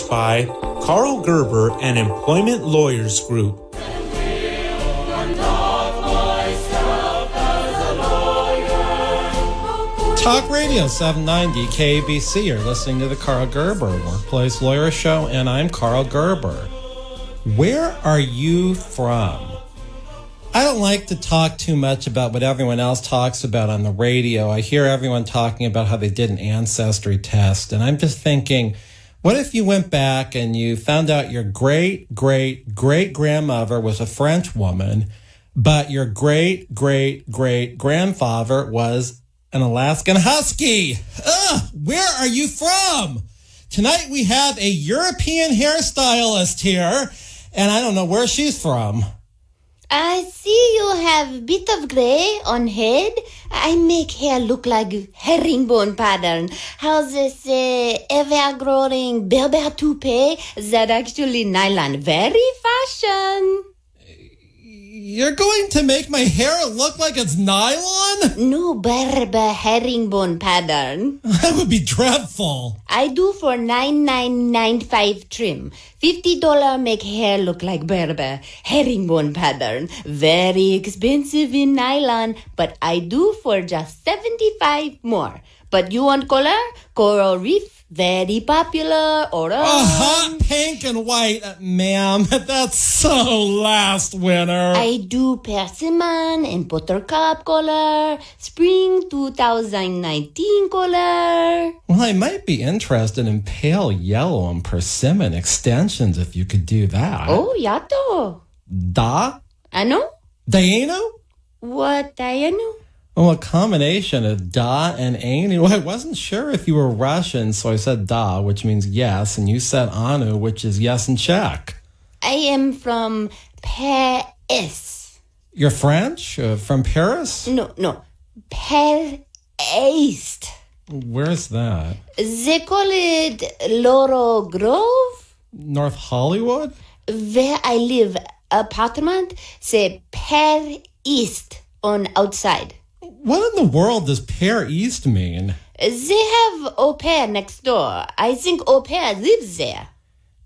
produced by Karl Gerber and Employment Lawyers Group. Talk Radio 790 KABC. You're listening to the Karl Gerber Workplace Lawyer Show, and I'm Karl Gerber. Where are you from? I don't like to talk too much about what everyone else talks about on the radio. I hear everyone talking about how they did an ancestry test, and I'm just thinking, what if you went back and you found out your great-great-great-grandmother was a French woman, but your great-great-great-grandfather was an Alaskan Husky? Where are you from? Tonight we have a European hairstylist here, and I don't know where she's from. I see you have a bit of gray on head. I make hair look like herringbone pattern. How's this ever-growing Berber toupee that actually nylon? Very fashion. You're going to make my hair look like it's nylon? No Berber herringbone pattern. That would be dreadful. I do for $99.95 trim. $50 make hair look like Berber herringbone pattern. Very expensive in nylon, but I do for just $75 more. But you want color? Coral reef. Very popular, orange. Hot pink and white, ma'am. That's so last winter. I do persimmon and buttercup color, spring 2019 color. Well, I might be interested in pale yellow and persimmon extensions if you could do that. Oh, yato. Da? Ano? Dayano? What Dayano? Well, a combination of da and anu. I wasn't sure if you were Russian, so I said da, which means yes, and you said anu, which is yes in Czech. I am from Paris. You're French? From Paris? No. Paris. Where's that? They call it Laurel Grove. North Hollywood? Where I live, apartment, say Paris on outside. What in the world does Pair East mean? They have au pair next door. I think au pair lives there.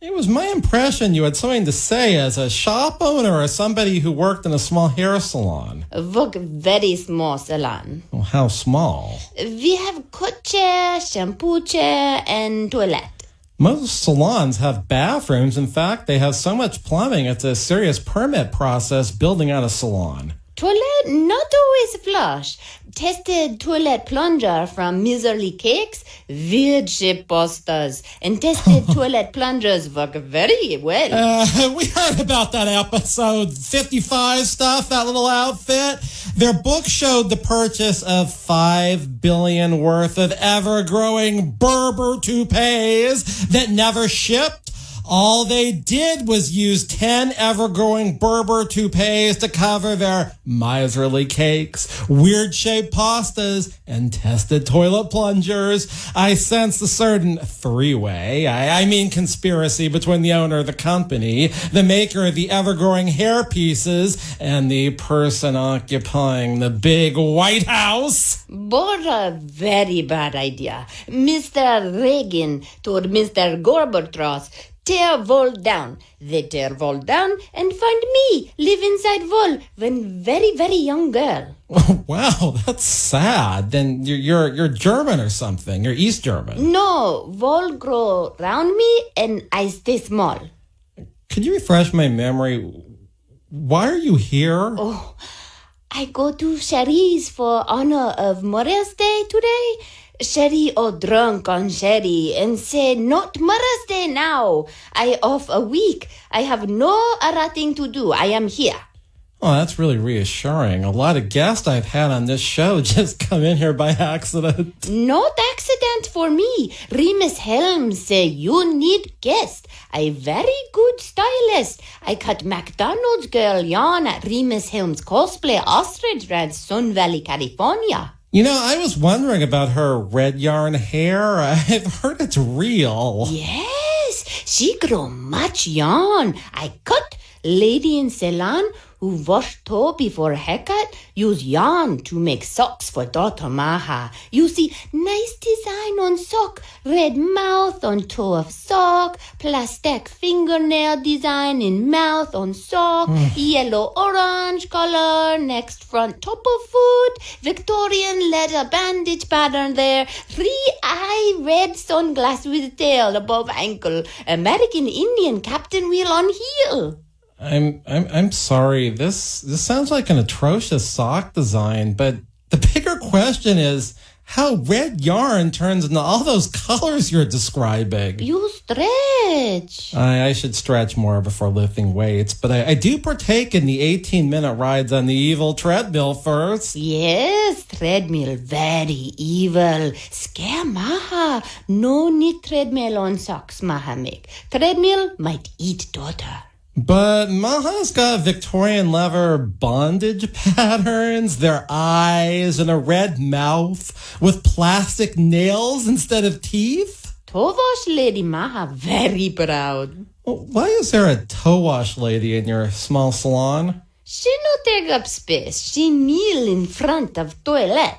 It was my impression you had something to say as a shop owner or somebody who worked in a small hair salon. Work very small salon. Well, how small? We have cut chair, shampoo chair, and toilet. Most salons have bathrooms. In fact, they have so much plumbing, it's a serious permit process building out a salon. Toilet not always flush. Tested toilet plunger from Miserly Cakes, weird shape pastas, and tested toilet plungers work very well. We heard about that episode 55 stuff, that little outfit. Their book showed the purchase of $5 billion worth of ever-growing Berber toupees that never shipped. All they did was use 10 ever-growing Berber toupees to cover their miserly cakes, weird-shaped pastas, and tested toilet plungers. I sensed a certain three-way, I mean conspiracy between the owner of the company, the maker of the ever-growing hair pieces, and the person occupying the big White House. Both a very bad idea. Mr. Reagan told Mr. Gorbachev, tear wall down. They tear wall down and find me live inside wall when very, very young girl. Oh, wow, that's sad. Then you're German or something. You're East German. No, wall grow around me and I stay small. Could you refresh my memory? Why are you here? Oh, I go to Sherry's for honor of Mother's Day today. Sherry all drunk on Sherry and say, not Mother's Day now. I off a week. I have no thing to do. I am here. Oh, that's really reassuring. A lot of guests I've had on this show just come in here by accident. Not accident for me. Remus Helms say you need guest. I very good stylist. I cut McDonald's girl yarn at Remus Helms Cosplay Ostrich Ranch, Sun Valley, California. You know, I was wondering about her red yarn hair. I've heard it's real. Yes, she grow much yarn. I cut lady in salon who wash toe before haircut use yarn to make socks for daughter Maha. You see, nice design on sock, red mouth on toe of sock, plastic fingernail design in mouth on sock, yellow-orange color, next front top of foot, Victorian leather bandage pattern there, 3-eye red sunglass with tail above ankle, American Indian captain wheel on heel. I'm sorry. This sounds like an atrocious sock design, but the bigger question is how red yarn turns into all those colors you're describing. You stretch. I should stretch more before lifting weights, but I do partake in the 18-minute rides on the evil treadmill first. Yes, treadmill very evil. Scare Maha. No need treadmill on socks Maha make. Treadmill might eat daughter. But Maha's got Victorian leather bondage patterns, their eyes, and a red mouth with plastic nails instead of teeth. Toe wash lady Maha very proud. Why is there a toe wash lady in your small salon? She no take up space. She kneel in front of toilet.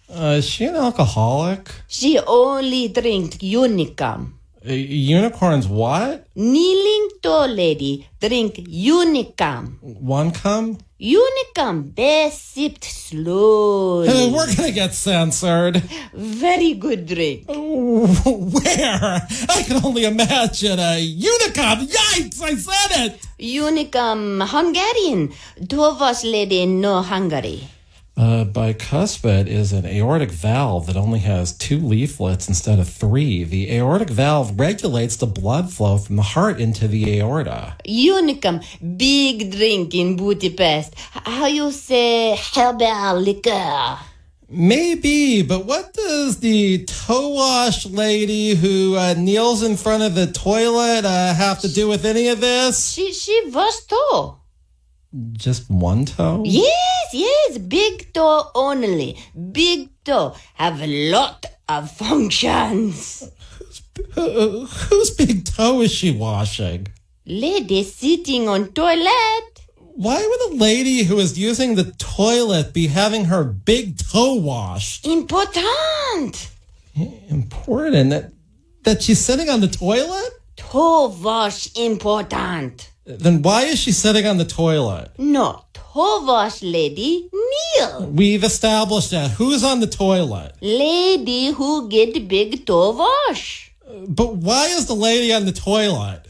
Is she an alcoholic? She only drink Unicum. Unicorns what? Kneeling toe lady drink Unicum. One cum? Unicum best sipped slowly. We're gonna get censored. Very good drink. Where? I can only imagine a Unicum. Yikes, I said it! Unicum Hungarian. Toe wash lady no Hungary. Bicuspid is an aortic valve that only has 2 leaflets instead of 3. The aortic valve regulates the blood flow from the heart into the aorta. Unicum, big drink in Budapest. How you say herbal liquor? Maybe, but what does the toe wash lady who kneels in front of the toilet have to do with any of this? She wash toe. Just one toe? Yes, big toe only. Big toe have a lot of functions. Whose big toe is she washing? Lady sitting on toilet. Why would a lady who is using the toilet be having her big toe washed? Important. Important? That she's sitting on the toilet? Toe wash important. Then why is she sitting on the toilet? No, toe wash lady kneel. We've established that. Who's on the toilet? Lady who get big toe wash. But why is the lady on the toilet?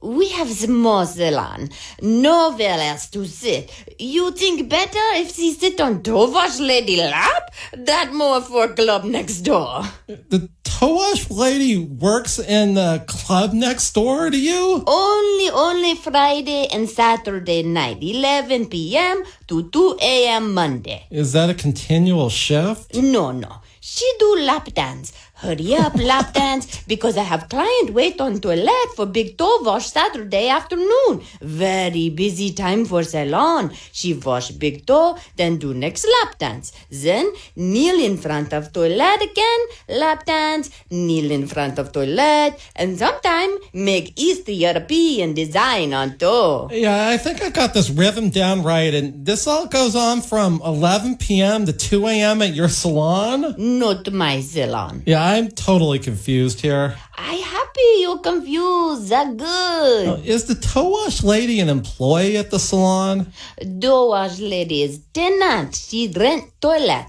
We have small salon. Nowhere else to sit. You think better if she sit on toe wash lady lap? That more for club next door. The toe wash lady works in the club next door to you? Only Friday and Saturday night, 11 p.m. to 2 a.m. Monday. Is that a continual shift? No. She do lap dance. Hurry up, lap dance, because I have client wait on toilet for big toe wash Saturday afternoon. Very busy time for salon. She wash big toe, then do next lap dance. Then kneel in front of toilet again, lap dance, kneel in front of toilet, and sometime make East European design on toe. Yeah, I think I got this rhythm down right, and this all goes on from 11 p.m. to 2 a.m. at your salon? Not my salon. Yeah, I'm totally confused here. I happy you confused. That good. Is the toe wash lady an employee at the salon? Toe wash lady is tenant. She rent toilet.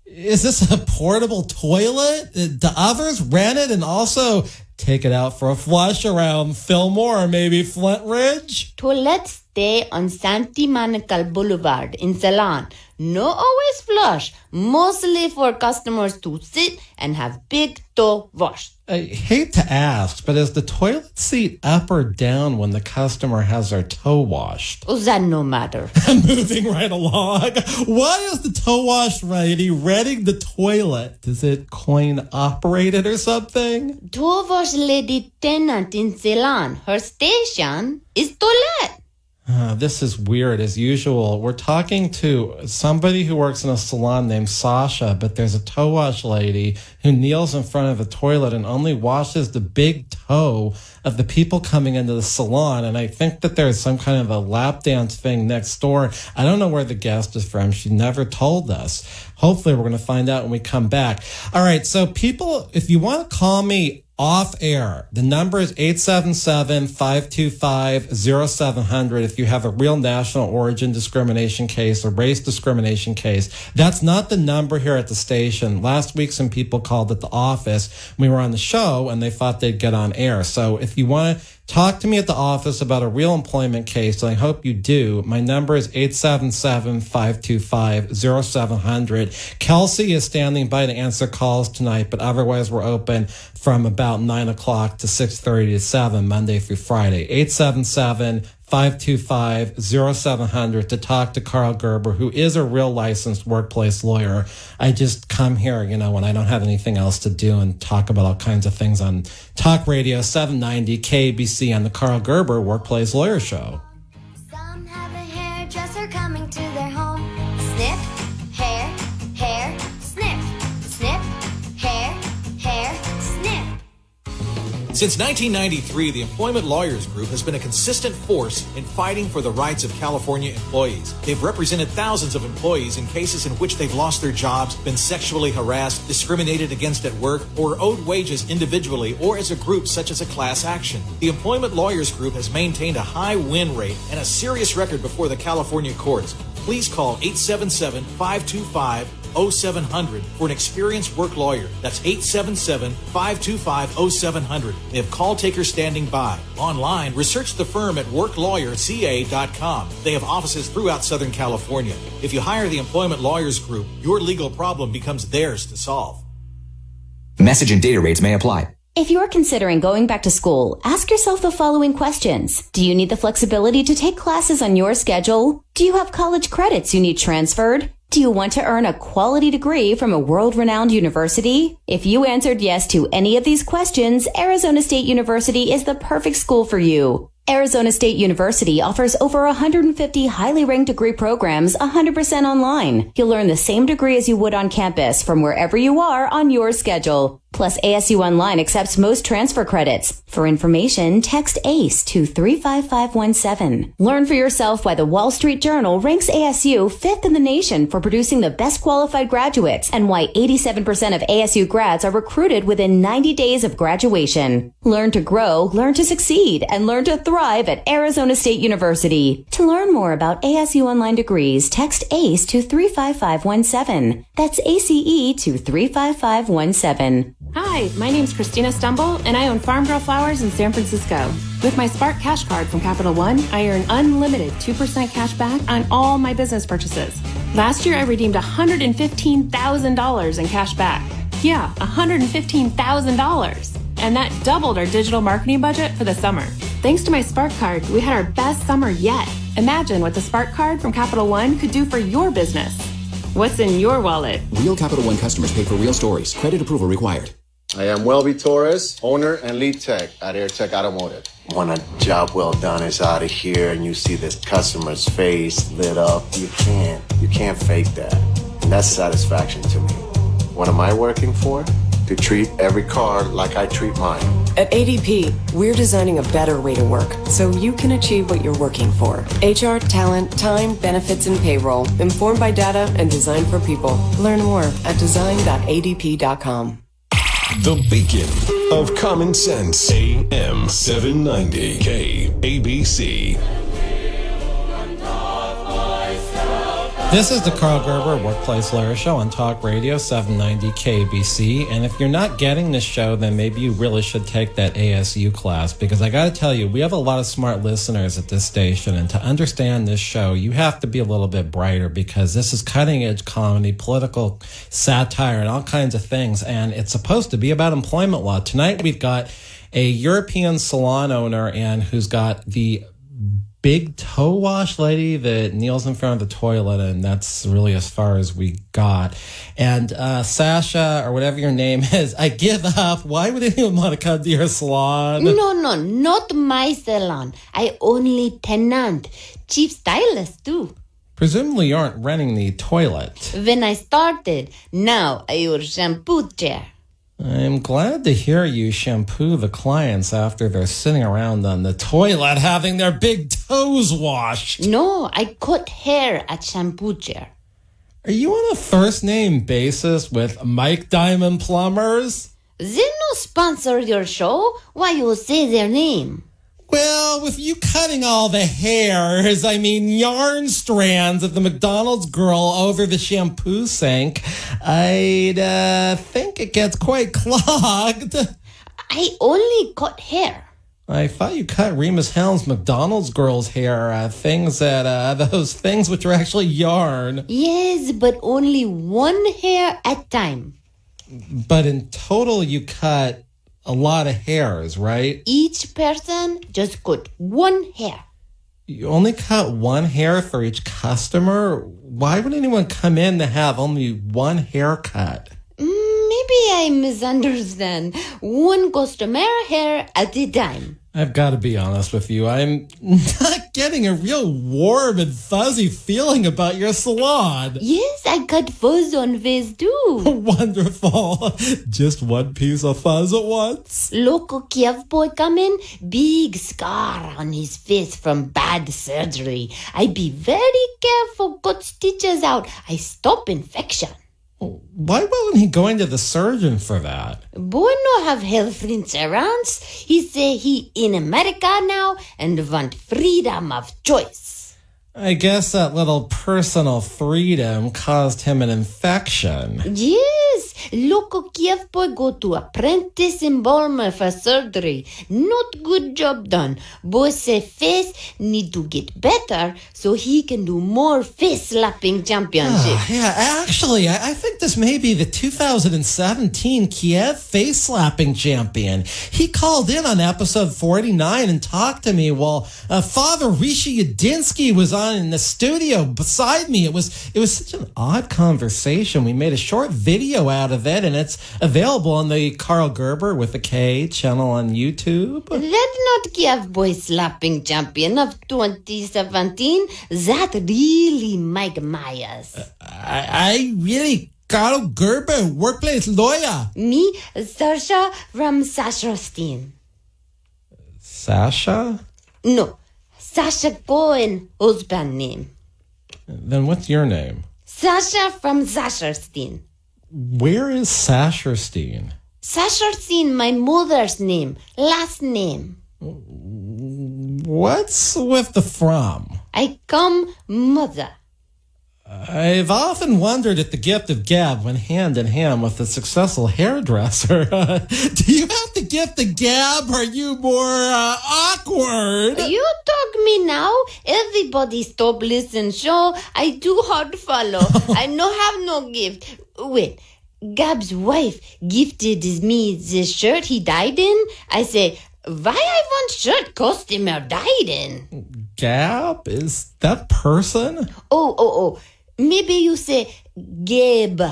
Is this a portable toilet? Do others rent it and also take it out for a flush around Fillmore or maybe Flint Ridge? Toilet stay on Santa Monica Boulevard in salon. No always flush. Mostly for customers to sit and have big toe washed. I hate to ask, but is the toilet seat up or down when the customer has their toe washed? That no matter. Moving right along. Why is the toe wash lady renting the toilet? Is it coin operated or something? Toe wash lady tenant in salon. Her station is toilet. This is weird as usual. We're talking to somebody who works in a salon named Sasha, but there's a toe wash lady who kneels in front of a toilet and only washes the big toe of the people coming into the salon. And I think that there's some kind of a lap dance thing next door. I don't know where the guest is from. She never told us. Hopefully we're going to find out when we come back. All right. So people, if you want to call me off air, the number is 877-525-0700 if you have a real national origin discrimination case or race discrimination case. That's not the number here at the station. Last week, some people called at the office. We were on the show and they thought they'd get on air. So if you want to talk to me at the office about a real employment case, and I hope you do, my number is 877-525-0700. Kelsey is standing by to answer calls tonight, but otherwise we're open from about 9 o'clock to 6:30 to 7, Monday through Friday. 877-525-0700 to talk to Karl Gerber, who is a real licensed workplace lawyer. I just come here, when I don't have anything else to do and talk about all kinds of things on Talk Radio 790 KABC on the Karl Gerber Workplace Lawyer Show. Some have a hairdresser coming to their home. Snip, hair, hair, snip, snip, hair, hair, snip. Since 1993, the Employment Lawyers Group has been a consistent force in fighting for the rights of California employees. They've represented thousands of employees in cases in which they've lost their jobs, been sexually harassed, discriminated against at work, or owed wages individually or as a group such as a class action. The Employment Lawyers Group has maintained a high win rate and a serious record before the California courts. Please call 877-525-0700 for an experienced work lawyer. That's 877-525-0700. They have call takers standing by. Online, research the firm at worklawyerca.com. They have offices throughout Southern California. If you hire the Employment Lawyers Group, your legal problem becomes theirs to solve. Message and data rates may apply. If you're considering going back to school, ask yourself the following questions. Do you need the flexibility to take classes on your schedule? Do you have college credits you need transferred? Do you want to earn a quality degree from a world-renowned university? If you answered yes to any of these questions, Arizona State University is the perfect school for you. Arizona State University offers over 150 highly ranked degree programs 100% online. You'll learn the same degree as you would on campus from wherever you are on your schedule. Plus, ASU Online accepts most transfer credits. For information, text ACE to 35517. Learn for yourself why the Wall Street Journal ranks ASU 5th in the nation for producing the best qualified graduates and why 87% of ASU grads are recruited within 90 days of graduation. Learn to grow, learn to succeed, and learn to thrive at Arizona State University. To learn more about ASU Online degrees, text ACE to 35517. That's ACE to 35517. Hi, my name's Christina Stumble, and I own Farm Girl Flowers in San Francisco. With my Spark Cash Card from Capital One, I earn unlimited 2% cash back on all my business purchases. Last year, I redeemed $115,000 in cash back. Yeah, $115,000. And that doubled our digital marketing budget for the summer. Thanks to my Spark Card, we had our best summer yet. Imagine what the Spark Card from Capital One could do for your business. What's in your wallet? Real Capital One customers pay for real stories. Credit approval required. I am Welby Torres, owner and lead tech at AirTech Automotive. When a job well done is out of here and you see this customer's face lit up, you can't fake that. And that's satisfaction to me. What am I working for? To treat every car like I treat mine. At ADP, we're designing a better way to work so you can achieve what you're working for. HR, talent, time, benefits, and payroll. Informed by data and designed for people. Learn more at design.adp.com. The beacon of common sense. AM 790 KABC. This is the Karl Gerber Workplace Lawyer Show on Talk Radio 790 KABC. And if you're not getting this show, then maybe you really should take that ASU class, because I got to tell you, we have a lot of smart listeners at this station. And to understand this show, you have to be a little bit brighter, because this is cutting edge comedy, political satire, and all kinds of things. And it's supposed to be about employment law. Tonight, we've got a European salon owner and who's got the big toe wash lady that kneels in front of the toilet, and that's really as far as we got. And Sasha, or whatever your name is, I give up. Why would anyone want to come to your salon? No, not my salon. I only tenant. Chief Stylist, too. Presumably you aren't renting the toilet. When I started, now I use shampoo chair. I'm glad to hear you shampoo the clients after they're sitting around on the toilet having their big toes washed. No, I cut hair at shampoo chair. Are you on a first-name basis with Mike Diamond Plumbers? They no sponsor your show. Why you say their name? Well, with you cutting all the hairs, yarn strands of the McDonald's girl over the shampoo sink, I'd think it gets quite clogged. I only cut hair. I thought you cut Remus Helm's McDonald's girl's hair, those things which are actually yarn. Yes, but only one hair at a time. But in total, you cut a lot of hairs, right? Each person just cut one hair. You only cut one hair for each customer? Why would anyone come in to have only one haircut? Maybe I misunderstand. One customer hair at a time. I've got to be honest with you. I'm not getting a real warm and fuzzy feeling about your salon. Yes, I cut fuzz on face too. Wonderful. Just one piece of fuzz at once? Local Kiev boy come in, big scar on his face from bad surgery. I be very careful, cut stitches out. I stop infection. Why wasn't he going to the surgeon for that? Boy no have health insurance. He say he in America now and want freedom of choice. I guess that little personal freedom caused him an infection. Yes, local Kiev boy go to apprentice in Balmer for surgery. Not good job done. Boy say face need to get better so he can do more face slapping championship. Actually, I think this may be the 2017 Kiev face slapping champion. He called in on episode 49 and talked to me while Father Rishi Yedinsky was on in the studio beside me. It was such an odd conversation. We made a short video out of it, and it's available on the Karl Gerber with a K channel on YouTube. That not Kiev boy slapping champion of 2017. That really Mike Myers. I really Karl Gerber, workplace lawyer. Me, Sasha from Sasha Steen. Sasha? No. Sasha Cohen, husband name. Then what's your name? Sasha from Sasherstein. Where is Sasherstein? Sasherstein, my mother's name, last name. What's with the from? I come mother. I've often wondered if the gift of gab went hand in hand with a successful hairdresser. Do you have the gift of gab, or are you more awkward? You talk me now. Everybody stop listen show. I do hard follow. I no have no gift. Wait, Gab's wife gifted me the shirt he died in. I say, why I want shirt customer died in? Gab? Is that person? Oh. Maybe you say Gabe.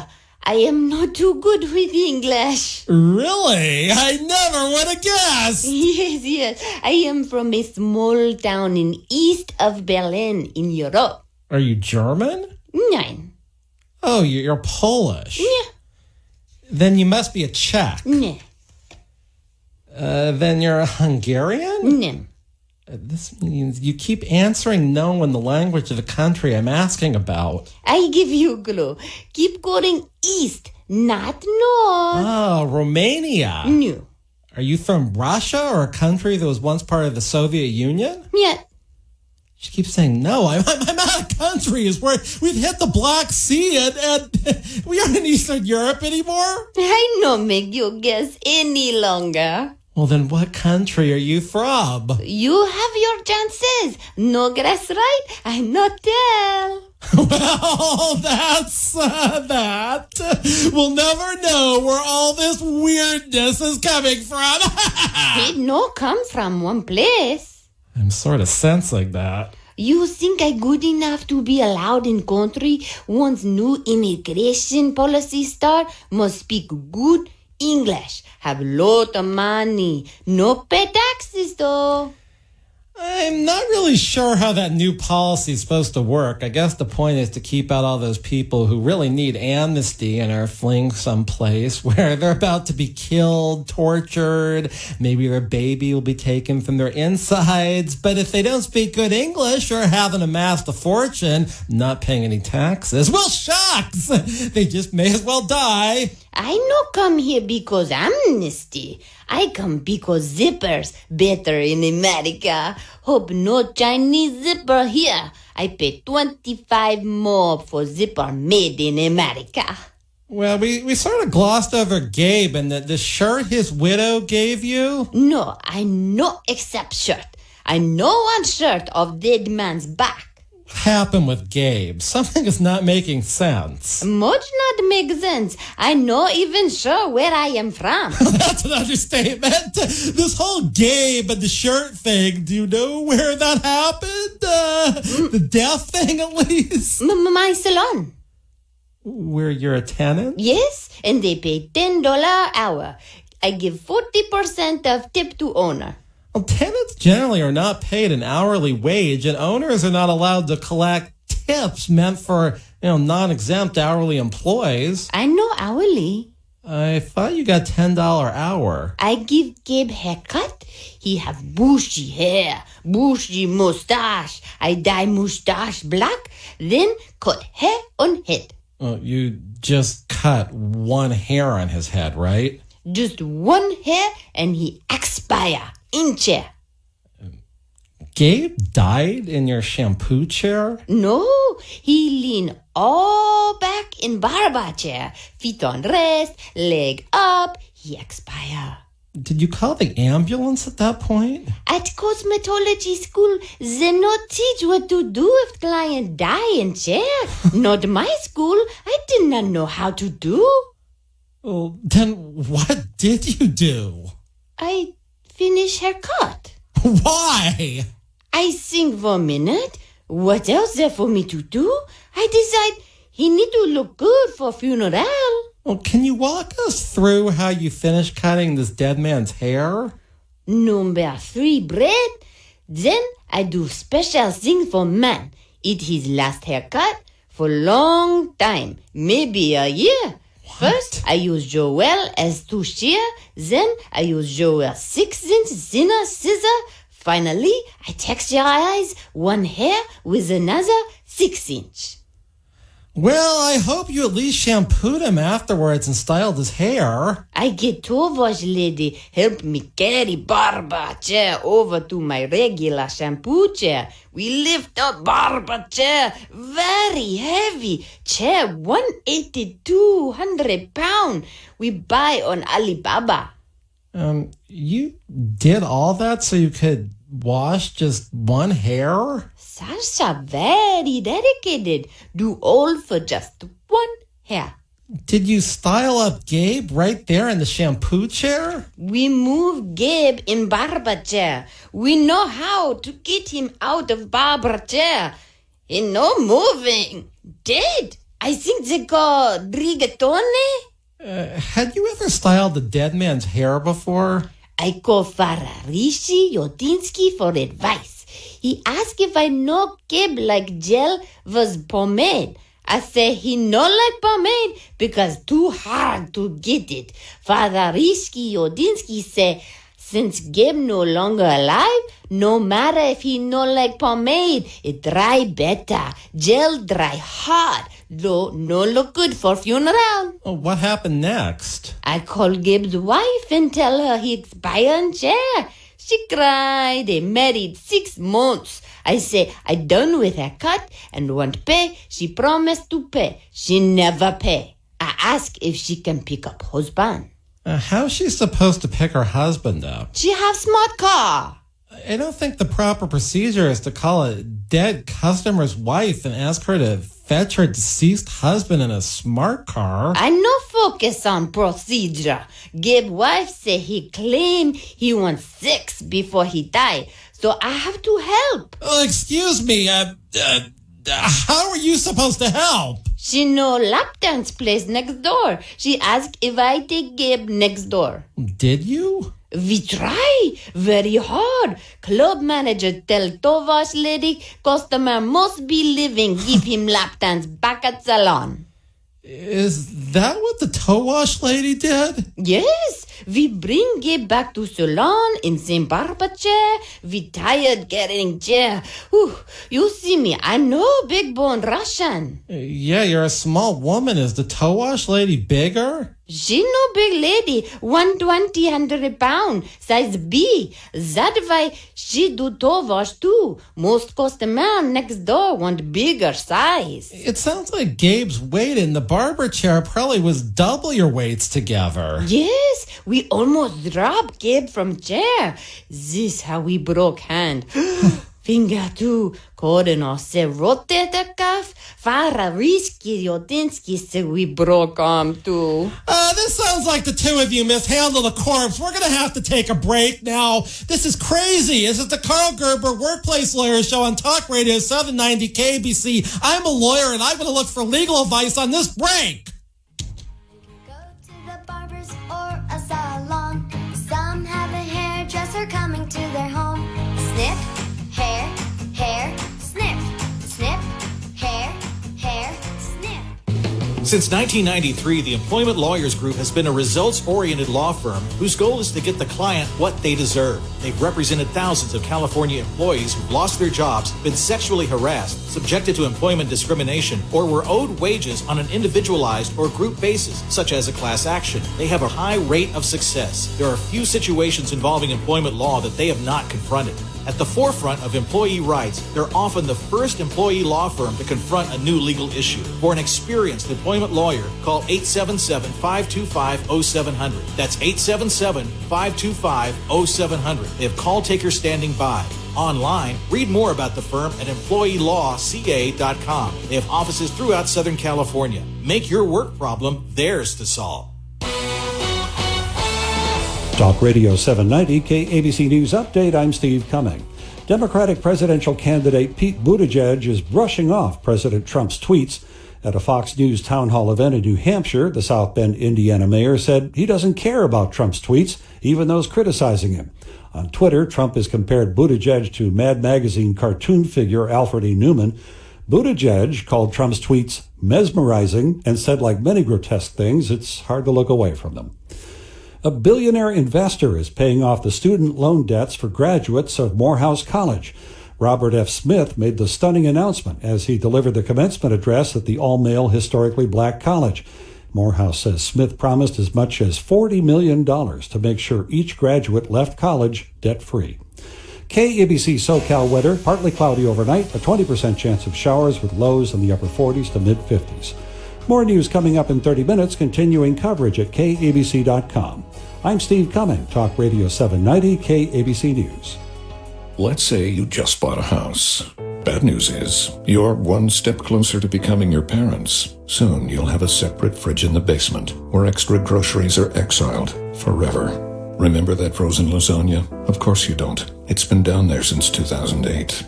I am not too good with English. Really? I never would have guessed. Yes. I am from a small town in east of Berlin in Europe. Are you German? Nein. Oh, you're Polish. Yeah. Then you must be a Czech. Ne. Then you're a Hungarian? Ne. This means you keep answering no in the language of the country I'm asking about. I give you a clue. Keep going east, not north. Oh, Romania. No. Are you from Russia, or a country that was once part of the Soviet Union? Yeah. She keeps saying no. I'm out of country. Is where we've hit the Black Sea, and we aren't in Eastern Europe anymore. I no make you guess any longer. Well, then what country are you from? You have your chances. No guess right, I not tell. Well, that's that. We'll never know where all this weirdness is coming from. It no come from one place. I'm sort of sensing that. You think I good enough to be allowed in country once new immigration policy start? Must speak good English, have lot of money, no pay taxes though. I'm not really sure how that new policy is supposed to work. I guess the point is to keep out all those people who really need amnesty and are fleeing someplace where they're about to be killed, tortured. Maybe their baby will be taken from their insides. But if they don't speak good English or haven't amassed a fortune, not paying any taxes, well, shucks! They just may as well die. I no come here because amnesty. I come because zippers better in America. Hope no Chinese zipper here. I pay 25 more for zipper made in America. Well, we sort of glossed over Gabe and the shirt his widow gave you. No, I no accept shirt. I no want shirt of dead man's back. Happened with Gabe? Something is not making sense. Much not make sense. I no even sure where I am from. That's an understatement. This whole Gabe and the shirt thing, do you know where that happened? The death thing, at least? My salon. Where you're a tenant? Yes, and they pay $10 hour. I give 40% of tip to owner. Well, tenants generally are not paid an hourly wage, and owners are not allowed to collect tips meant for, non-exempt hourly employees. I know hourly. I thought you got $10 hour. I give Gabe haircut. He have bushy hair, bushy mustache. I dye mustache black, then cut hair on head. Oh, you just cut one hair on his head, right? Just one hair, and he expire. In chair. Gabe died in your shampoo chair? No, he lean all back in barber chair. Feet on rest, leg up, he expire. Did you call the ambulance at that point? At cosmetology school, they not teach what to do if client die in chair. Not my school. I did not know how to do. Well, then what did you do? I finish haircut. Why? I think for a minute. What else there for me to do? I decide he need to look good for funeral. Well, can you walk us through how you finished cutting this dead man's hair? Number 3 bread. Then I do special thing for man. Eat his last haircut for long time, maybe a year. First, I use Joel as 2 shear. Then, I use Joel 6-inch thinner scissor. Finally, I texturize one hair with another 6-inch. Well, I hope you at least shampooed him afterwards and styled his hair. I get tool wash lady help me carry barber chair over to my regular shampoo chair. We lift up barber chair very heavy. Chair 180, 200 pound. We buy on Alibaba. You did all that so you could wash just one hair? Sasha, very dedicated. Do all for just one hair. Did you style up Gabe right there in the shampoo chair? We move Gabe in barber chair. We know how to get him out of barber chair. He no moving. Dead. I think they call rigatone. Had you ever styled the dead man's hair before? I call Fararishi Yotinsky for advice. He asked if I know Gabe like gel was pomade. I say he no like pomade because too hard to get it. Father Risky Odinsky say, since Gabe no longer alive, no matter if he no like pomade, it dry better. Gel dry hard, though no look good for funeral. Oh, what happened next? I call Gabe's wife and tell her he expired in chair. She cried. They married 6 months. I say, I done with her cut and want pay. She promised to pay. She never pay. I ask if she can pick up husband. How's she supposed to pick her husband up? She have smart car. I don't think the proper procedure is to call a dead customer's wife and ask her to fetch her deceased husband in a smart car. I no focus on procedure. Gabe wife say he claim he wants sex before he die, so I have to help. Excuse me, how are you supposed to help? She know lap dance place next door. She asked if I take Gabe next door. Did you? We try very hard. Club manager tell Tovash lady customer must be living. Give him lap dance back at salon. Is that what the toe wash lady did? Yes, we bring Gabe back to salon in same barber chair. We tired getting chair. Whew, you see me, I know big bone Russian. Yeah, you're a small woman. Is the toe wash lady bigger? She no big lady, 100 pound, size B. That's why she do toe wash too. Most customer next door want bigger size. It sounds like Gabe's weight in the barber chair probably was double your weights together. Yes, we almost dropped Gabe from chair. This how we broke hand. Finger too. Koreno se rotate the cuff. Fara risky yotinski se we broke arm too. This sounds like the two of you mishandled a corpse. We're going to have to take a break now. This is crazy. This is the Karl Gerber Workplace Lawyer Show on Talk Radio 790 KABC. I'm a lawyer and I'm going to look for legal advice on this break. Go to the barber's or a salon. Some have a hairdresser coming to their home. Snip, hair, hair, snip, snip, hair, hair, snip. Since 1993, the Employment Lawyers Group has been a results-oriented law firm whose goal is to get the client what they deserve. They've represented thousands of California employees who've lost their jobs, been sexually harassed, subjected to employment discrimination, or were owed wages on an individualized or group basis, such as a class action. They have a high rate of success. There are few situations involving employment law that they have not confronted. At the forefront of employee rights, they're often the first employee law firm to confront a new legal issue. For an experienced employment lawyer, call 877-525-0700. That's 877-525-0700. They have call takers standing by. Online, read more about the firm at employeelawca.com. They have offices throughout Southern California. Make your work problem theirs to solve. Talk Radio 790 KABC News Update. I'm Steve Cumming. Democratic presidential candidate Pete Buttigieg is brushing off President Trump's tweets. At a Fox News town hall event in New Hampshire, the South Bend, Indiana mayor said he doesn't care about Trump's tweets, even those criticizing him. On Twitter, Trump has compared Buttigieg to Mad Magazine cartoon figure Alfred E. Newman. Buttigieg called Trump's tweets mesmerizing and said, like many grotesque things, it's hard to look away from them. A billionaire investor is paying off the student loan debts for graduates of Morehouse College. Robert F. Smith made the stunning announcement as he delivered the commencement address at the all-male historically black college. Morehouse says Smith promised as much as $40 million to make sure each graduate left college debt-free. KABC SoCal weather, partly cloudy overnight, a 20% chance of showers with lows in the upper 40s to mid-50s. More news coming up in 30 minutes, continuing coverage at KABC.com. I'm Steve Cumming, Talk Radio 790 KABC News. Let's say you just bought a house. Bad news is, you're one step closer to becoming your parents. Soon you'll have a separate fridge in the basement, where extra groceries are exiled forever. Remember that frozen lasagna? Of course you don't. It's been down there since 2008.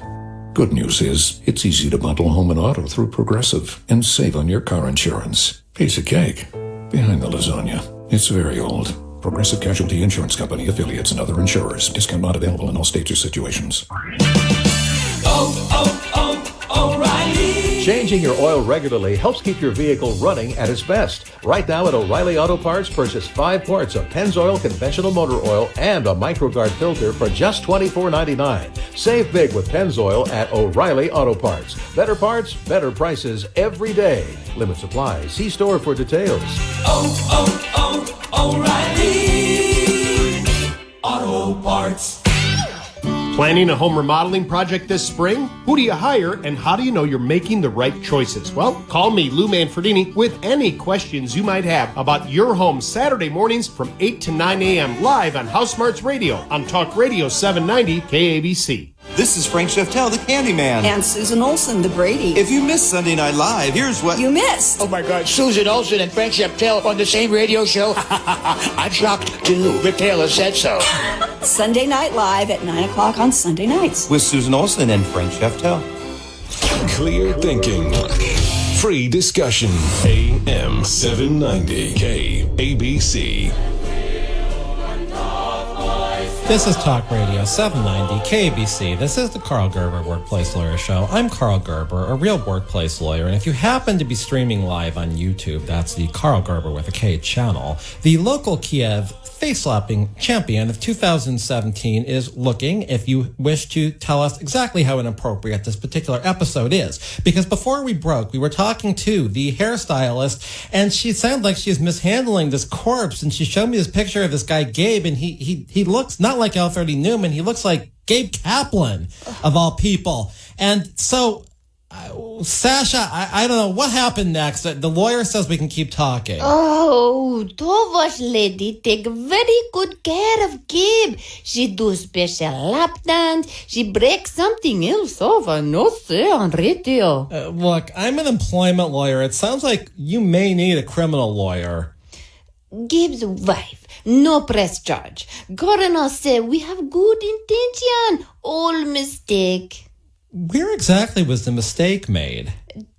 Good news is, it's easy to bundle home and auto through Progressive and save on your car insurance. Piece of cake. Behind the lasagna, it's very old. Progressive Casualty Insurance Company, affiliates, and other insurers. Discount not available in all states or situations. O'Reilly. Changing your oil regularly helps keep your vehicle running at its best. Right now at O'Reilly Auto Parts, purchase 5 quarts of Pennzoil conventional motor oil and a MicroGuard filter for just $24.99. Save big with Pennzoil at O'Reilly Auto Parts. Better parts, better prices every day. Limit supply. See store for details. O'Reilly Auto Parts. Planning a home remodeling project this spring? Who do you hire and how do you know you're making the right choices? Well, call me, Lou Manfredini, with any questions you might have about your home Saturday mornings from 8 to 9 a.m. live on House Smarts Radio on Talk Radio 790 KABC. This is Frank Sheftel, the Candyman. And Susan Olsen, the Brady. If you missed Sunday Night Live, here's what you missed. Oh my God, Susan Olsen and Frank Sheftel on the same radio show? I'm shocked too. Rip Taylor said so. Sunday Night Live at 9 o'clock on Sunday nights. With Susan Olsen and Frank Sheftel. Clear thinking. Free discussion. AM 790 KABC. This is Talk Radio 790 KABC. This is the Karl Gerber Workplace Lawyer Show. I'm Karl Gerber, a real workplace lawyer, and if you happen to be streaming live on YouTube, that's the Karl Gerber with a K channel. The local Kiev face-slapping champion of 2017 is looking, if you wish to tell us exactly how inappropriate this particular episode is. Because before we broke, we were talking to the hairstylist, and she sounded like she was mishandling this corpse, and she showed me this picture of this guy, Gabe, and he looks not like Alfred E. Newman, he looks like Gabe Kaplan, of all people. And so... Sasha, I don't know what happened next. The lawyer says we can keep talking. Oh, Tovash lady take very good care of Gabe. She do special lap dance. She breaks something else over. No say on radio. Look, I'm an employment lawyer. It sounds like you may need a criminal lawyer. Gabe's wife, no press charge. Coroner say we have good intention. All mistake. Where exactly was the mistake made?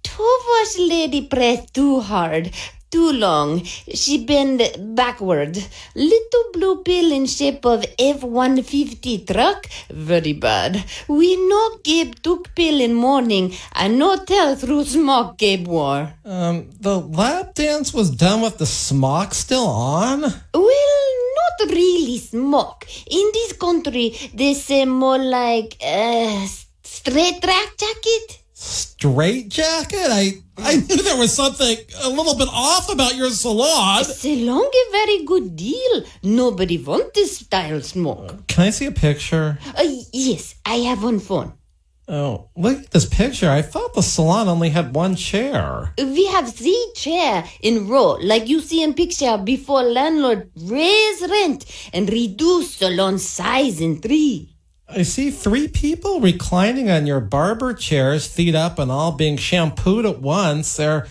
Tovash lady pressed too hard, too long. She bend backward. Little blue pill in shape of F-150 truck. Very bad. We know Gabe took pill in morning. I no tell through smoke Gabe wore. The lap dance was done with the smock still on? Well, not really smoke. In this country, they say more like, straight track jacket? Straight jacket? I knew there was something a little bit off about your salon. Salon a very good deal. Nobody want this style smoke. Can I see a picture? Yes, I have one phone. Oh, look at this picture. I thought the salon only had one chair. We have 3 chairs in row, like you see in picture before landlord raise rent and reduce salon size in 3. I see 3 people reclining on your barber chairs, feet up and all being shampooed at once. They're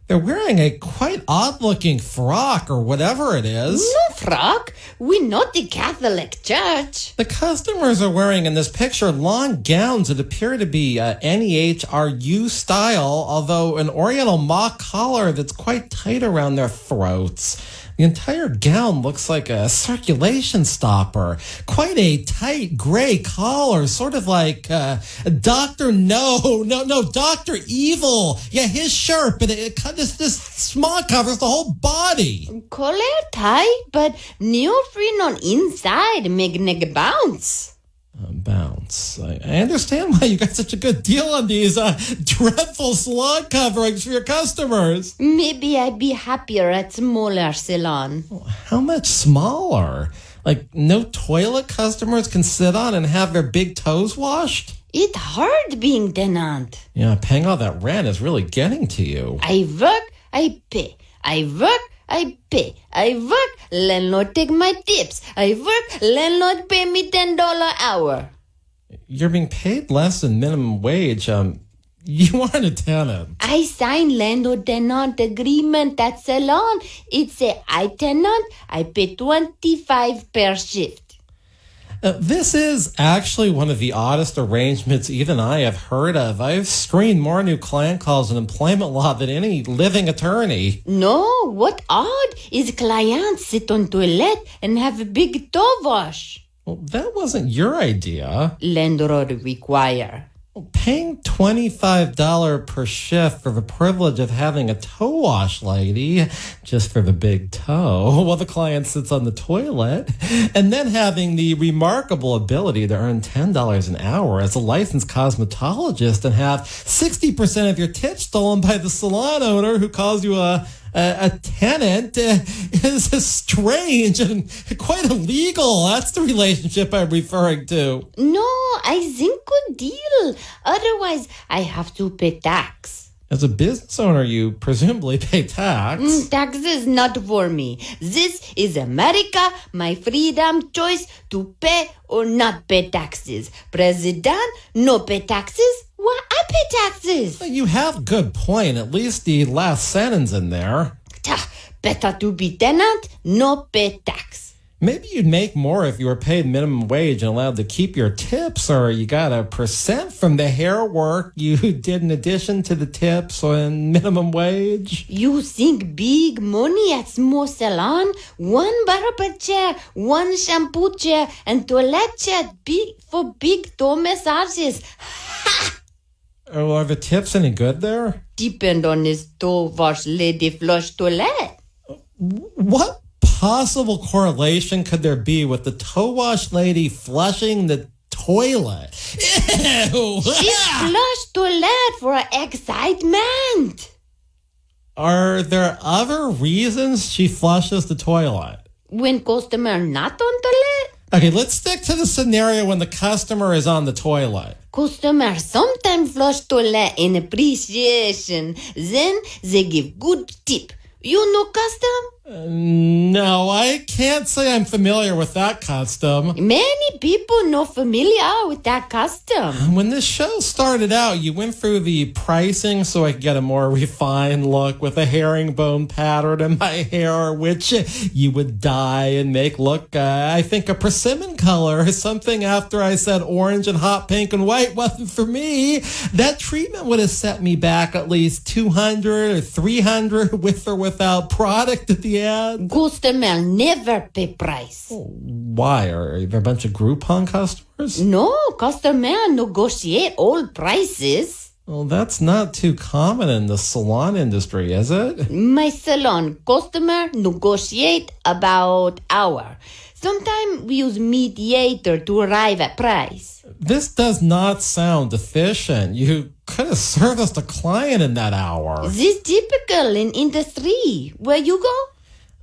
wearing a quite odd-looking frock or whatever it is. No frock. We're not the Catholic Church. The customers are wearing in this picture long gowns that appear to be NEHRU style, although an oriental mock collar that's quite tight around their throats. The entire gown looks like a circulation stopper. Quite a tight gray collar, sort of like Dr. Dr. Evil. Yeah, his shirt, but this smock covers the whole body. Collar tight, but neoprene on inside make neck bounce. Bounce. I understand why you got such a good deal on these dreadful salon coverings for your customers. Maybe I'd be happier at smaller salon. How much smaller? Like no toilet customers can sit on and have their big toes washed? It's hard being tenant. Yeah, paying all that rent is really getting to you. I work, I pay. I work, I pay. I work, landlord take my tips. I work, landlord pay me $10 hour. You're being paid less than minimum wage. You aren't a tenant. I signed landlord-tenant agreement at salon. It say I tenant, I pay $25 per shift. This is actually one of the oddest arrangements even I have heard of. I've screened more new client calls in employment law than any living attorney. No, what odd is clients sit on toilet and have a big toe wash. Well, that wasn't your idea. Landlord require. Paying $25 per shift for the privilege of having a toe wash lady, just for the big toe, while the client sits on the toilet, and then having the remarkable ability to earn $10 an hour as a licensed cosmetologist and have 60% of your tips stolen by the salon owner who calls you a tenant is strange and quite illegal. That's the relationship I'm referring to. No, I think good deal. Otherwise, I have to pay tax. As a business owner, you presumably pay tax. Taxes not for me. This is America, my freedom choice to pay or not pay taxes. President, no pay taxes? Why I pay taxes? You have good point, at least the last sentence in there. Better to be tenant, no pay tax. Maybe you'd make more if you were paid minimum wage and allowed to keep your tips, or you got a % from the hair work you did in addition to the tips and minimum wage. You think big money at small salon? One barber chair, one shampoo chair, and toilet chair for big toe massages. Oh, are the tips any good there? Depend on his toe wash lady flush toilet. What possible correlation could there be with the toe wash lady flushing the toilet? Ew. She flushed toilet for excitement. Are there other reasons she flushes the toilet? When customer not on toilet? Okay, let's stick to the scenario when the customer is on the toilet. Customer sometimes flush toilet in appreciation. Then they give good tip. You know custom? No, I can't say I'm familiar with that custom. Many people not familiar with that custom. When this show started out, you went through the pricing so I could get a more refined look with a herringbone pattern in my hair, which you would dye and make look, I think, a persimmon color. Something after I said orange and hot pink and white wasn't for me. That treatment would have set me back at least $200 or $300 with or without product at the end. Customer never pay price. Why? Are there a bunch of Groupon customers? No, customer negotiate all prices. Well, that's not too common in the salon industry, is it? My salon customer negotiate about hour. Sometimes we use mediator to arrive at price. This does not sound efficient. You could have serviced a client in that hour. This typical in industry. Where you go?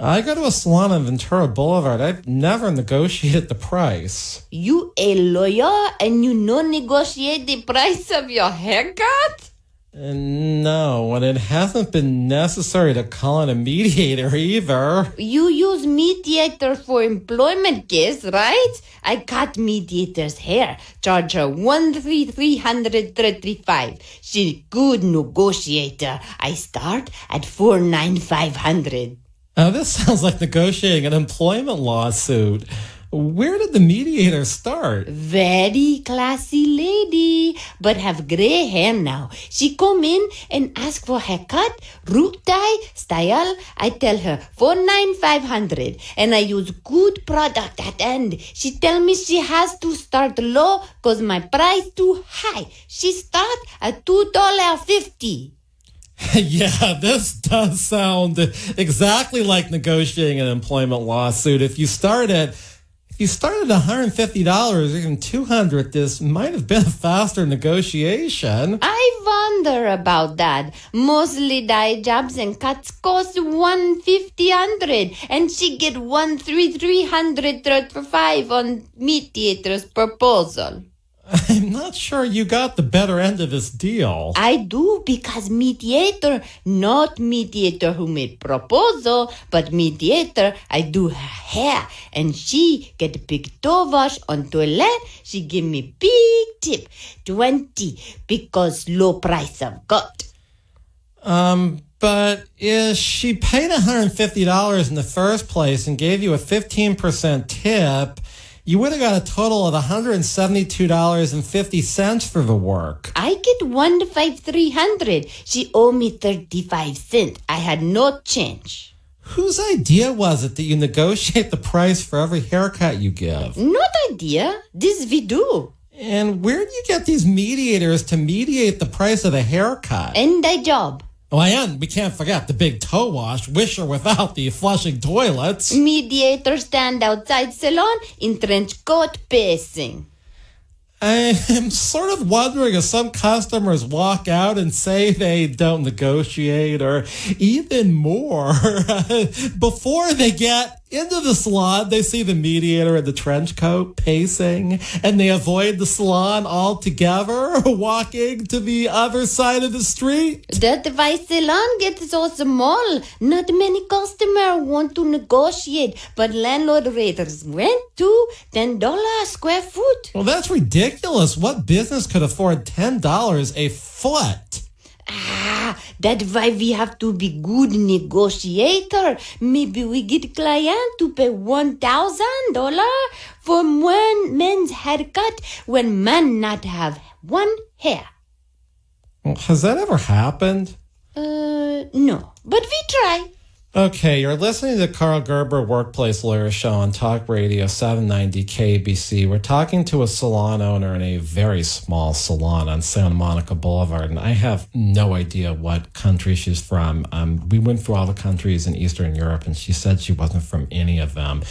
I go to a salon on Ventura Boulevard. I've never negotiated the price. You a lawyer and you no negotiate the price of your haircut? No, and it hasn't been necessary to call in a mediator either. You use mediator for employment case, right? I cut mediator's hair. Charge her $1,335. She good negotiator. I start at $4,900. Now, this sounds like negotiating an employment lawsuit. Where did the mediator start? Very classy lady, but have gray hair now. She come in and ask for haircut, root tie, style. I tell her $4,900 and I use good product at end. She tell me she has to start low cause my price too high. She start at $2.50. Yeah, this does sound exactly like negotiating an employment lawsuit. If you start at $150 or even $200, this might have been a faster negotiation. I wonder about that. Mostly dye jobs and cuts cost $150, and she get $1,335 on mediator's proposal. I'm not sure you got the better end of this deal. I do because mediator, not mediator who made proposal, but mediator, I do her hair. And she get big toe wash on toilet. She give me big tip, 20, because low price of cut. But if she paid $150 in the first place and gave you a 15% tip, you would have got a total of $172.50 for the work. I get $1,500. She owe me 35 cents. I had no change. Whose idea was it that you negotiate the price for every haircut you give? Not idea. This we do. And where do you get these mediators to mediate the price of the haircut? And the job. Oh, and we can't forget the big toe wash, with or without the flushing toilets. Mediator stand outside salon in trench coat pacing. I'm sort of wondering if some customers walk out and say they don't negotiate, or even more, before they get into the salon, they see the mediator in the trench coat pacing, and they avoid the salon altogether, walking to the other side of the street. That's why salon gets so small. Not many customers want to negotiate, but landlord rates rent to $10 a square foot. Well, that's ridiculous. What business could afford $10 a foot? That's why we have to be good negotiator. Maybe we get client to pay $1,000 for one man's haircut when man not have one hair. Well, has that ever happened? No, but we try. Okay, you're listening to the Karl Gerber Workplace Lawyer Show on Talk Radio 790 KABC. We're talking to a salon owner in a very small salon on Santa Monica Boulevard, and I have no idea what country she's from. We went through all the countries in Eastern Europe, and she said she wasn't from any of them.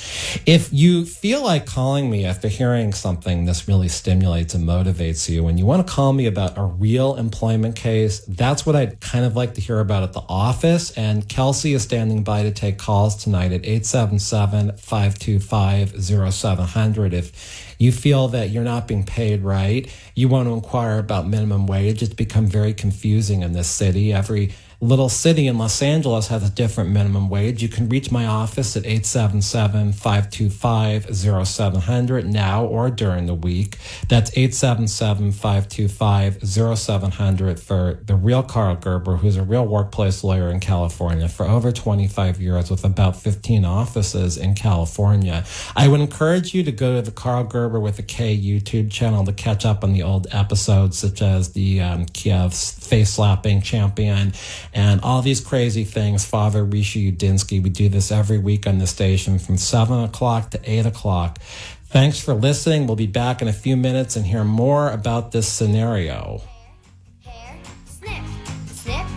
If you feel like calling me after hearing something this really stimulates and motivates you, and you want to call me about a real employment case, that's what I'd kind of like to hear about at the office, and Kelsey is standing by to take calls tonight at 877-525-0700. If you feel that you're not being paid right, you want to inquire about minimum wage. It's become very confusing in this city. Every little city in Los Angeles has a different minimum wage. You can reach my office at 877-525-0700 now or during the week. That's 877-525-0700 for the real Karl Gerber, who's a real workplace lawyer in California for over 25 years with about 15 offices in California. I would encourage you to go to the Karl Gerber with a K YouTube channel to catch up on the old episodes, such as the Kiev's face-slapping champion and all these crazy things, Father Rishi Udinsky. We do this every week on the station from 7 o'clock to 8 o'clock. Thanks for listening. We'll be back in a few minutes and hear more about this scenario. Hair, snip, snip,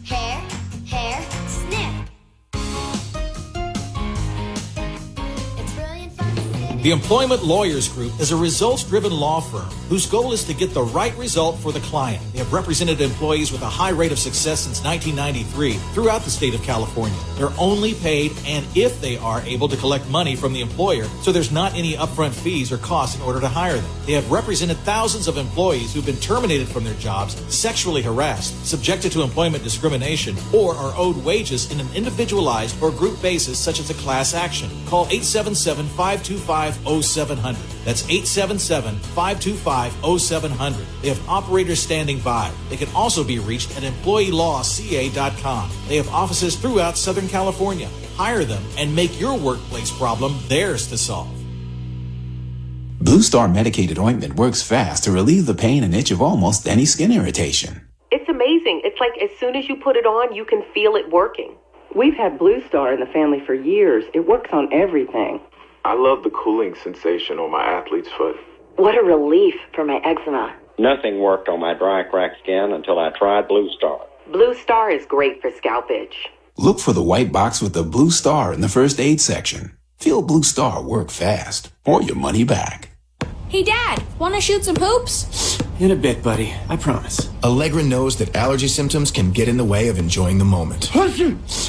hair, hair, snip. It's brilliant fun to sit. The Employment Lawyers Group is a results-driven law firm whose goal is to get the right result for the client. They have represented employees with a high rate of success since 1993 throughout the state of California. They're only paid and if they are able to collect money from the employer, so there's not any upfront fees or costs in order to hire them. They have represented thousands of employees who've been terminated from their jobs, sexually harassed, subjected to employment discrimination, or are owed wages in an individualized or group basis such as a class action. Call 877-525-0700. That's 877-525-0700. They have operators standing by. They can also be reached at employeelawca.com. They have offices throughout Southern California. Hire them and make your workplace problem theirs to solve. Blue Star medicated ointment works fast to relieve the pain and itch of almost any skin irritation. It's amazing. It's like as soon as you put it on, you can feel it working. We've had Blue Star in the family for years. It works on everything. I love the cooling sensation on my athlete's foot. What a relief for my eczema. Nothing worked on my dry, cracked skin until I tried Blue Star. Blue Star is great for scalp itch. Look for the white box with the Blue Star in the first aid section. Feel Blue Star work fast, or your money back. Hey, Dad, want to shoot some hoops? In a bit, buddy. I promise. Allegra knows that allergy symptoms can get in the way of enjoying the moment.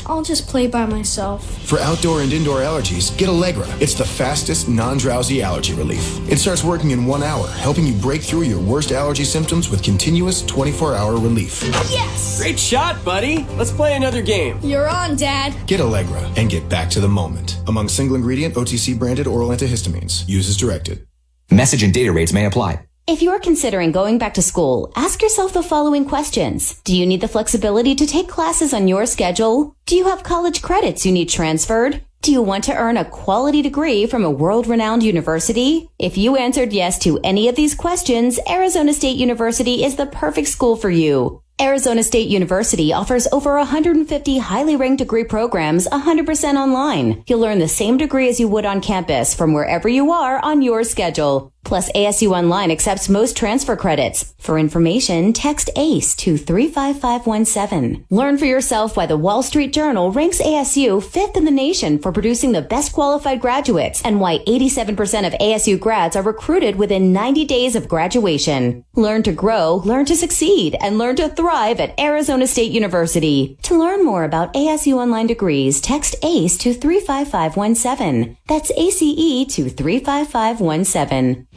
I'll just play by myself. For outdoor and indoor allergies, get Allegra. It's the fastest, non-drowsy allergy relief. It starts working in 1 hour, helping you break through your worst allergy symptoms with continuous 24-hour relief. Yes! Great shot, buddy. Let's play another game. You're on, Dad. Get Allegra and get back to the moment. Among single-ingredient, OTC-branded oral antihistamines. Use as directed. Message and data rates may apply. If you're considering going back to school, ask yourself the following questions. Do you need the flexibility to take classes on your schedule? Do you have college credits you need transferred? Do you want to earn a quality degree from a world-renowned university? If you answered yes to any of these questions, Arizona State University is the perfect school for you. Arizona State University offers over 150 highly ranked degree programs 100% online. You'll learn the same degree as you would on campus from wherever you are on your schedule. Plus, ASU Online accepts most transfer credits. For information, text ACE to 35517. Learn for yourself why the Wall Street Journal ranks ASU 5th in the nation for producing the best qualified graduates and why 87% of ASU grads are recruited within 90 days of graduation. Learn to grow, learn to succeed, and learn to thrive thrive at Arizona State University. To learn more about ASU Online degrees, text ACE to 35517. That's ACE to 35517.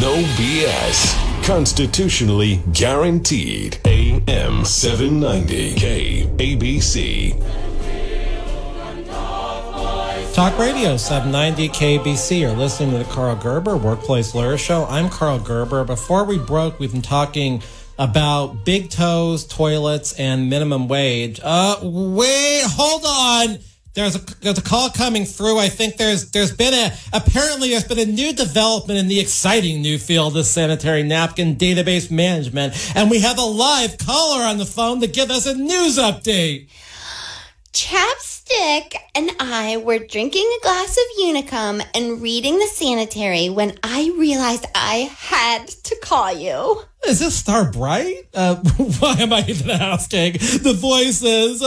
No BS. Constitutionally guaranteed. AM 790 KABC. Talk Radio 790 KBC. You're listening to the Karl Gerber Workplace Lawyer Show. I'm Karl Gerber. Before we broke, we've been talking about big toes, toilets, and minimum wage. Wait, hold on. There's a call coming through. I think there's been a new development in the exciting new field of sanitary napkin database management, and we have a live caller on the phone to give us a news update. Chapstick and I were drinking a glass of Unicum and reading the sanitary when I realized I had to call you. Is this Star Bright? Why am I even asking? The voice is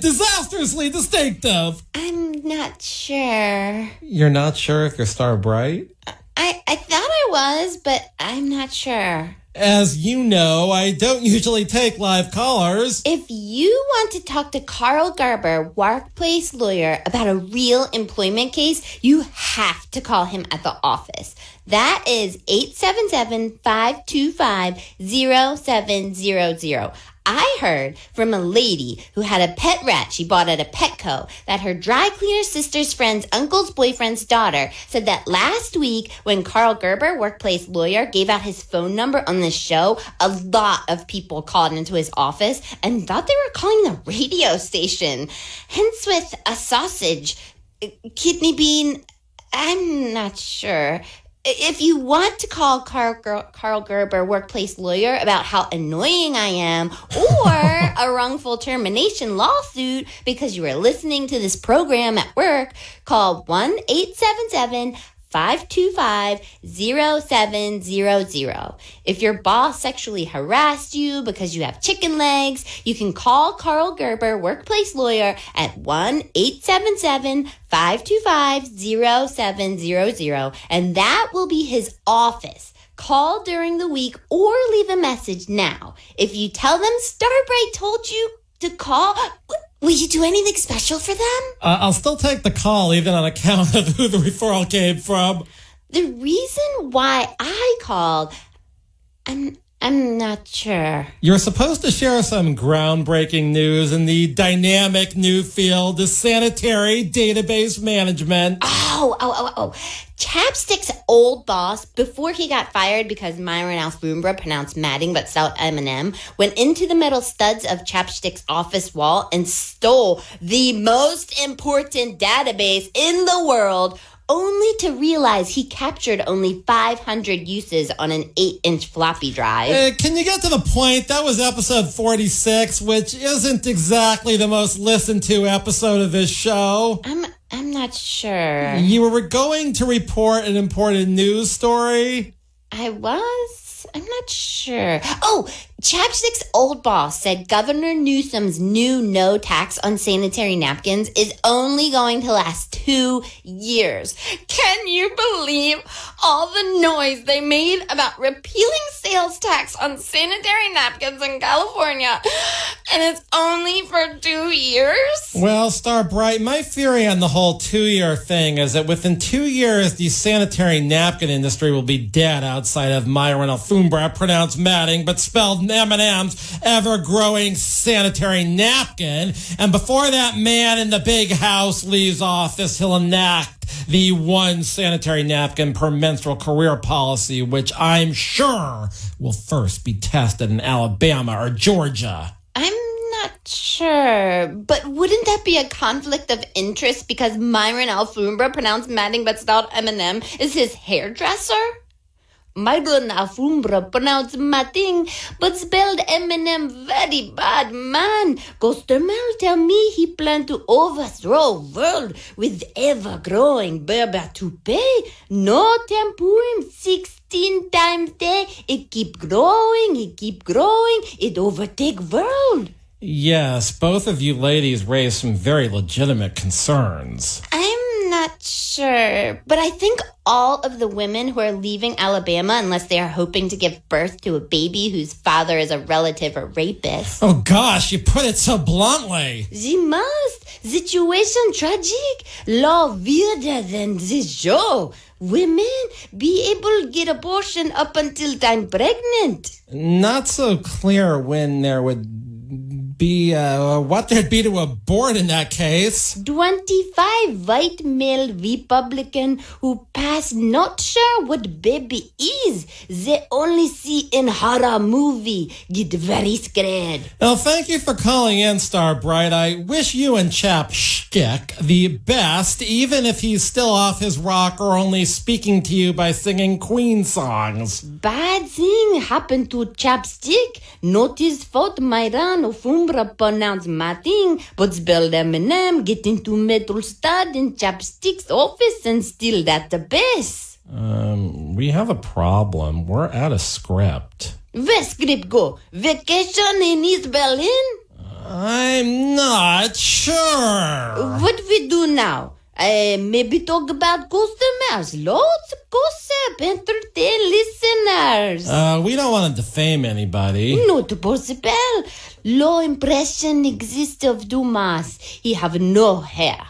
disastrously distinctive. I'm not sure. You're not sure if you're Star Bright? I thought I was, but I'm not sure. As you know, I don't usually take live callers. If you want to talk to Karl Gerber, workplace lawyer, about a real employment case, you have to call him at the office. That is 877-525-0700. I heard from a lady who had a pet rat she bought at a Petco that her dry cleaner sister's friend's uncle's boyfriend's daughter said that last week when Karl Gerber, workplace lawyer, gave out his phone number on the show, a lot of people called into his office and thought they were calling the radio station. Hence with a sausage, kidney bean, I'm not sure. If you want to call Karl Gerber, workplace lawyer, about how annoying I am, or a wrongful termination lawsuit because you were listening to this program at work, call 1-877-525-0700. If your boss sexually harassed you because you have chicken legs, you can call Karl Gerber, workplace lawyer, at 1-877-525-0700, and that will be his office. Call during the week or leave a message now. If you tell them Starbright told you to call, will you do anything special for them? I'll still take the call, even on account of who the referral came from. The reason why I called, I'm not sure. You're supposed to share some groundbreaking news in the dynamic new field of sanitary database management. Oh. Chapstick's old boss, before he got fired because Myron Alfumbra, pronounced Madding but spelled M&M, went into the metal studs of Chapstick's office wall and stole the most important database in the world, only to realize he captured only 500 uses on an 8-inch floppy drive. Can you get to the point? That was episode 46, which isn't exactly the most listened to episode of this show. I'm not sure. You were going to report an important news story? I was? I'm not sure. Oh, Chapstick's old boss said Governor Newsom's new no tax on sanitary napkins is only going to last 2 years. Can you believe all the noise they made about repealing sales tax on sanitary napkins in California? And it's only for 2 years? Well, Star Bright, my theory on the whole 2-year thing is that within 2 years, the sanitary napkin industry will be dead outside of Myron Alfumbra, pronounced Madding, but spelled M&M's ever-growing sanitary napkin. And before that man in the big house leaves office, he'll enact the one sanitary napkin per menstrual career policy, which I'm sure will first be tested in Alabama or Georgia. I'm not sure, but wouldn't that be a conflict of interest because Myron Alfumbra, pronounced Madding but spelled M&M, is his hairdresser? Myron Alfumbra, pronounced Madding but spelled M&M very bad, man. Costermel tell me he planned to overthrow world with ever-growing Berber toupee. No tempurim 16 times day. It keep growing, it overtake world. Yes, both of you ladies raised some very legitimate concerns. I'm not Sure, but I think all of the women who are leaving Alabama, unless they are hoping to give birth to a baby whose father is a relative or rapist. Oh gosh, you put it so bluntly. She must. Situation tragic. Law weirder than this show. Women be able to get abortion up until time pregnant. Not so clear when there would be, what there'd be to abort in that case. 25 white male Republican who pass not sure what baby is. They only see in horror movie. Get very scared. Well, thank you for calling in, Starbright. I wish you and Chap Shtick the best, even if he's still off his rock or only speaking to you by singing Queen songs. Bad thing happened to Chapstick. Not his fault, my run of Umbra pronounce my thing, but spell M&M, get into metal stud in Chapstick's office and steal that the best. We have a problem. We're out of script. Where script go? Vacation in East Berlin? I'm not sure. What we do now? Maybe talk about customers. Lots of gossip. Entertain listeners. We don't want to defame anybody. Not possible. Low impression exists of Dumas. He have no hair.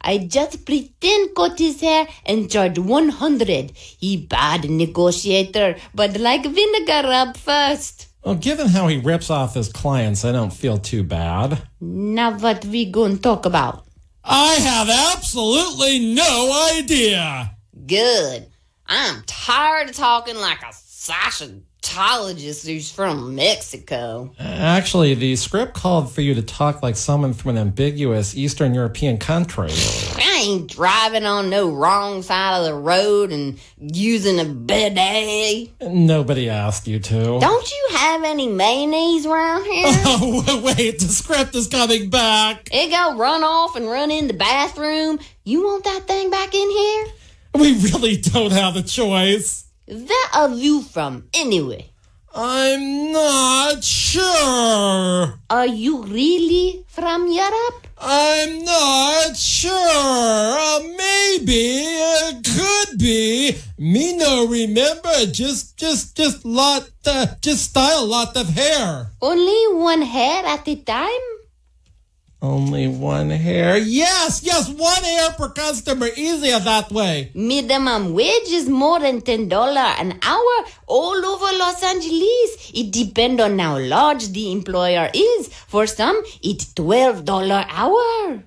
I just pretend cut his hair and charge 100. He bad negotiator, but like vinegar rub first. Well, given how he rips off his clients, I don't feel too bad. Now what we gonna talk about? I have absolutely no idea. Good. I'm tired of talking like a Sasha who's from Mexico. Actually, the script called for you to talk like someone from an ambiguous Eastern European country. I ain't driving on no wrong side of the road and using a bidet. Nobody asked you to. Don't you have any mayonnaise around here? Oh, wait, the script is coming back. It go run off and run in the bathroom. You want that thing back in here? We really don't have a choice. Where are you from, anyway? I'm not sure. Are you really from Europe? I'm not sure. Maybe. Could be. Me no remember. Just style lot of hair. Only one hair at a time? Only one hair. Yes, one hair per customer. Easier that way. Minimum wage is more than $10 an hour all over Los Angeles. It depends on how large the employer is. For some, it's $12 an hour.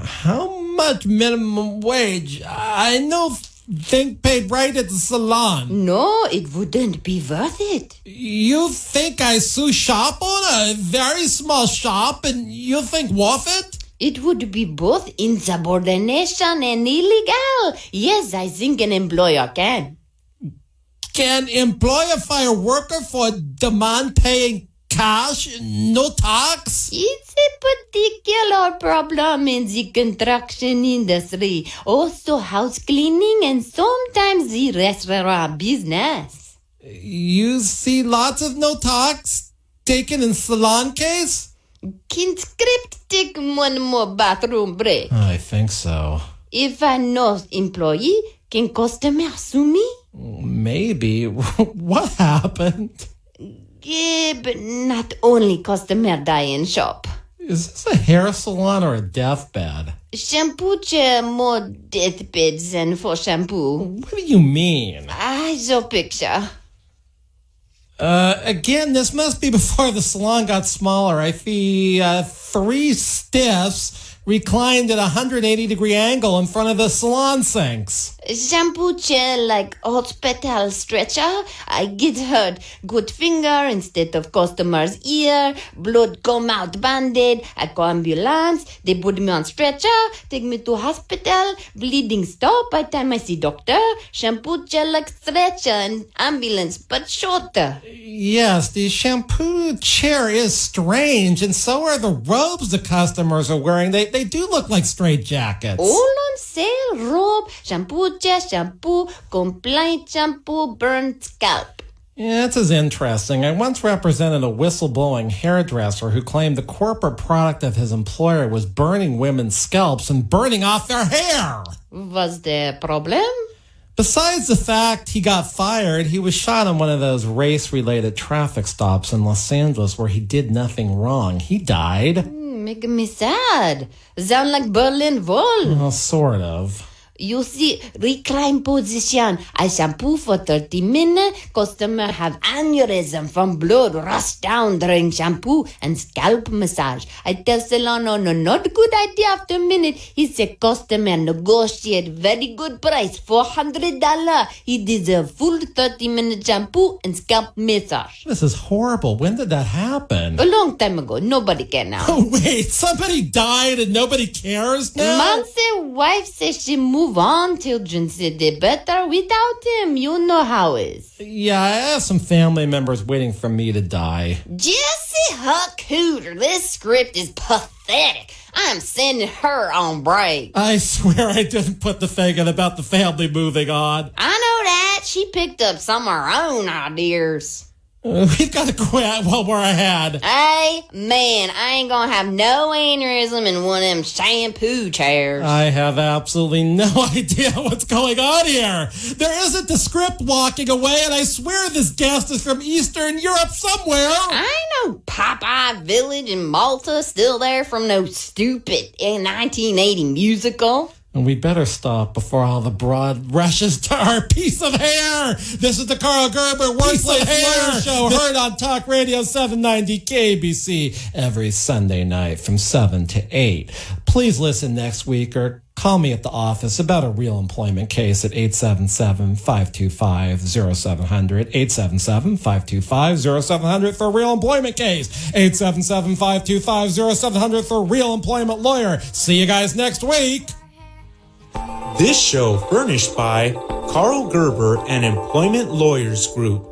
How much minimum wage? I know think paid right at the salon. No, it wouldn't be worth it. You think I sous shop on a very small shop and you think worth it? It would be both insubordination and illegal. Yes, I think an employer can. Can employer fire worker for demand paying cash, no tax? It's a particular problem in the construction industry. Also house cleaning and sometimes the restaurant business. You see lots of no tax taken in salon case? Can script take one more bathroom break? I think so. If I know employee, can customer sue me? Maybe. What happened? Yeah, but not only customer die in shop. Is this a hair salon or a deathbed? Shampoo chair more deathbeds than for shampoo. What do you mean? I saw picture. Again, this must be before the salon got smaller. I see 3 stiffs reclined at a 180-degree angle in front of the salon sinks. Shampoo chair like hospital stretcher. I get hurt. Good finger instead of customer's ear. Blood come out banded. I call ambulance. They put me on stretcher. Take me to hospital. Bleeding stop by time I see doctor. Shampoo chair like stretcher and ambulance but shorter. Yes, the shampoo chair is strange, and so are the robes the customers are wearing. They do look like straight jackets. All on sale. Robe, shampoo chair, shampoo, complaint shampoo, burnt scalp. Yeah, this is interesting. I once represented a whistleblowing hairdresser who claimed the corporate product of his employer was burning women's scalps and burning off their hair. Was there a problem? Besides the fact he got fired, he was shot on one of those race-related traffic stops in Los Angeles where he did nothing wrong. He died. Making me sad. Sound like Berlin Wall. Well, sort of. You see, recline position. I shampoo for 30 minutes. Customer have aneurysm from blood rush down during shampoo and scalp massage. I tell salon, no, not a good idea after a minute. He said customer negotiate very good price, $400. He deserve full 30-minute shampoo and scalp massage. This is horrible. When did that happen? A long time ago. Nobody care now. Oh, wait. Somebody died and nobody cares now? Mom said wife says she moved on. Children said they better without him. You know how it is. Yeah, I have some family members waiting for me to die. Jesse Huck Hooter, this script is pathetic. I'm sending her on break. I swear I didn't put the thing in about the family moving on. I know that. She picked up some of her own ideas. We've got to quit while we're ahead. Hey, man, I ain't gonna have no aneurysm in one of them shampoo chairs. I have absolutely no idea what's going on here. There isn't the script walking away, and I swear this guest is from Eastern Europe somewhere. I know Popeye Village in Malta still there from no stupid 1980 musical. And we better stop before all the broad rushes to our piece of hair. This is the Karl Gerber Worthless Hair Show, heard on Talk Radio 790 KABC every Sunday night from 7 to 8. Please listen next week or call me at the office about a real employment case at 877-525-0700. 877-525-0700 for a real employment case. 877-525-0700 for a real employment lawyer. See you guys next week. This show furnished by Karl Gerber and Employment Lawyers Group.